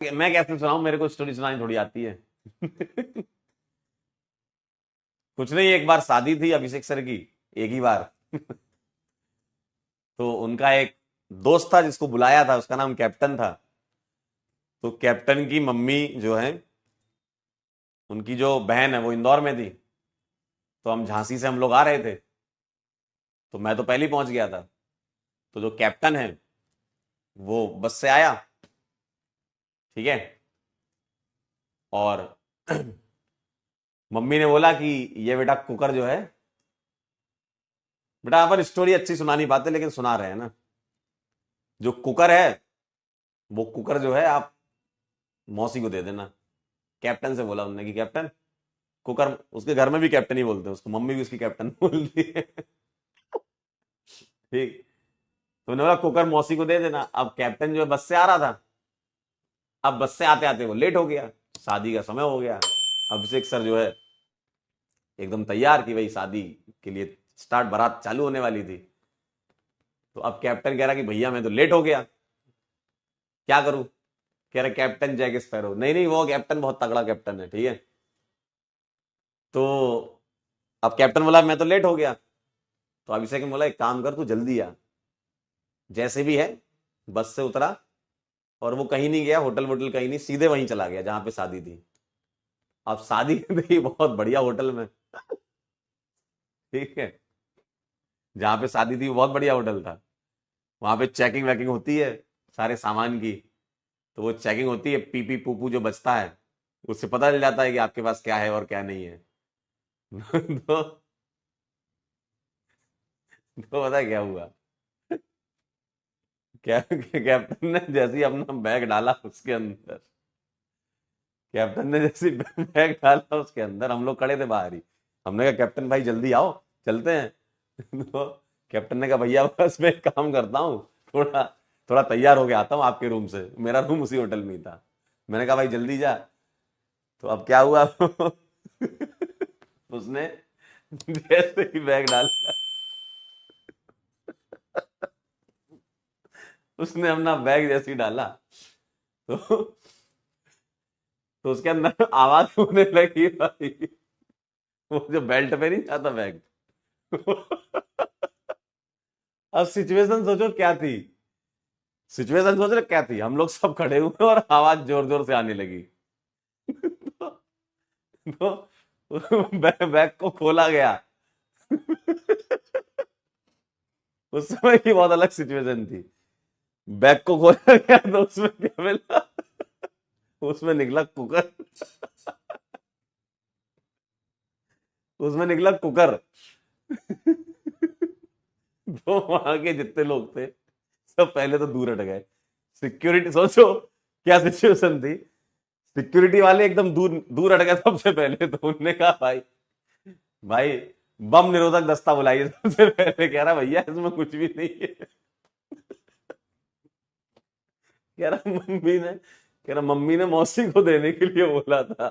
मैं कैसे सुनाऊं, मेरे को स्टोरी सुनानी थोड़ी आती है। कुछ नहीं, एक बार शादी थी अभिषेक सर की, एक ही बार। तो उनका एक दोस्त था जिसको बुलाया था, उसका नाम कैप्टन था। तो कैप्टन की मम्मी जो है, उनकी जो बहन है वो इंदौर में थी। तो हम झांसी से हम लोग आ रहे थे, तो मैं तो पहले ही पहुंच गया था। तो जो कैप्टन है वो बस से आया, ठीक है। और मम्मी ने बोला कि ये बेटा कुकर जो है, बेटा अपन स्टोरी अच्छी सुना नहीं पाते लेकिन सुना रहे हैं ना। जो कुकर है, वो कुकर जो है आप मौसी को दे देना। कैप्टन से बोला उन्होंने कि कैप्टन कुकर, उसके घर में भी कैप्टन ही बोलते हैं उसको, मम्मी भी उसकी कैप्टन बोलती है। ठीक। तो उन्होंने बोला कुकर मौसी को दे देना। अब कैप्टन जो है बस से आ रहा था। अब बस से आते आते वो लेट हो गया, शादी का समय हो गया। अभिषेक सर जो है एकदम तैयार कि भाई शादी के लिए स्टार्ट, बारात चालू होने वाली थी। तो अब कैप्टन कह रहा कि भैया मैं तो लेट हो गया, क्या करूं। कह रहा कैप्टन जैक स्पैरो, नहीं नहीं वो कैप्टन बहुत तगड़ा कैप्टन है, ठीक है। तो अब कैप्टन बोला मैं तो लेट हो गया। तो अभिषेक ने बोला एक काम कर, तू जल्दी आ, जैसे भी है। बस से उतरा और वो कहीं नहीं गया, होटल वोटल कहीं नहीं, सीधे वहीं चला गया जहां पे शादी थी। अब शादी थी बहुत बढ़िया होटल में, ठीक है। जहां पे शादी थी वो बहुत बढ़िया होटल था। वहां पे चेकिंग वेकिंग होती है सारे सामान की। तो वो चेकिंग होती है, पीपी पूपू जो बचता है उससे पता चल जाता है कि आपके पास क्या है और क्या नहीं है। तो पता है क्या हुआ। कैप्टन ने जैसे ही अपना बैग डाला उसके अंदर, कैप्टन ने जैसे ही बैग डाला उसके अंदर, हम लोग खड़े थे बाहर ही। हमने कहा कैप्टन भाई जल्दी आओ, चलते हैं। तो कैप्टन ने कहा भैया बस मैं एक काम करता हूँ, थोड़ा थोड़ा तैयार होके आता हूँ आपके रूम से, मेरा रूम उसी होटल में ही था। मैंने कहा भाई जल्दी जा। तो अब क्या हुआ। उसने जैसे ही बैग डाला, उसने अपना बैग जैसे ही डाला, तो उसके अंदर आवाज होने लगी भाई, वो जो बेल्ट पे नहीं जाता बैग। अब सिचुएशन सोचो क्या थी। सिचुएशन सोच रहे क्या थी, हम लोग सब खड़े हुए और आवाज जोर जोर से आने लगी। तो बैग को खोला गया। उस समय की बहुत अलग सिचुएशन थी। बैग को खोला गया तो उसमें क्या मिला, उसमें निकला कुकर। उसमें निकला कुकर। तो वहां के जितने लोग थे सब पहले तो दूर हट गए। सिक्योरिटी सोचो क्या सिचुएशन थी। सिक्योरिटी वाले एकदम दूर दूर हट गए सबसे पहले। तो उन्होंने कहा भाई, भाई बम निरोधक दस्ता बुलाइए सबसे पहले। कह रहा भैया इसमें कुछ भी नहीं है। कह रहा मम्मी ने मौसी को देने के लिए बोला था।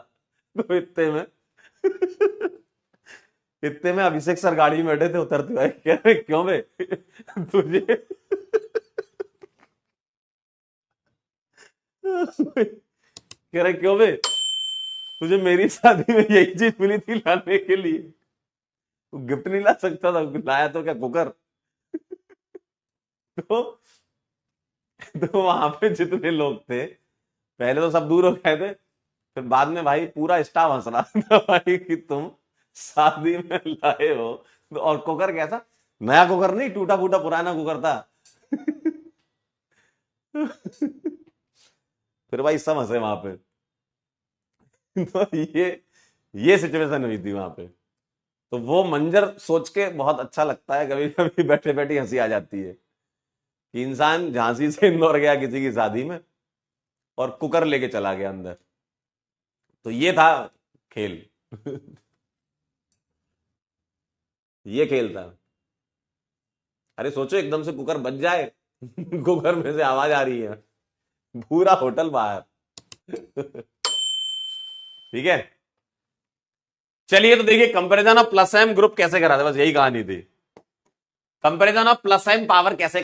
तो इतने में अभिषेक सर गाड़ी में बैठे थे उतरते हुए, कह रहे क्यों बे तुझे। कह रहे क्यों बे, तुझे मेरी शादी में यही चीज मिली थी लाने के लिए, तू गिफ्ट नहीं ला सकता था, लाया तो क्या कुकर। तो तो वहां पे जितने लोग थे पहले तो सब दूर हो गए थे, फिर बाद में भाई पूरा स्टाफ हंस रहा था भाई कि तुम शादी में लाए हो। तो और कुकर कैसा, नया कुकर नहीं, टूटा फूटा पुराना कुकर था। फिर भाई सब हंसे वहां पे। तो ये सिचुएशन हुई थी वहां पे। तो वो मंजर सोच के बहुत अच्छा लगता है, कभी कभी बैठे बैठे हंसी आ जाती है कि इंसान झांसी से इंदौर गया किसी की शादी में और कुकर लेके चला गया अंदर। तो ये था खेल। ये खेल था। अरे सोचो एकदम से कुकर बज जाए। कुकर में से आवाज आ रही है, पूरा होटल बाहर। ठीक है। चलिए तो देखिए comparison of plus M group कैसे करा था, बस यही कहानी थी। Comparison of plus M power कैसे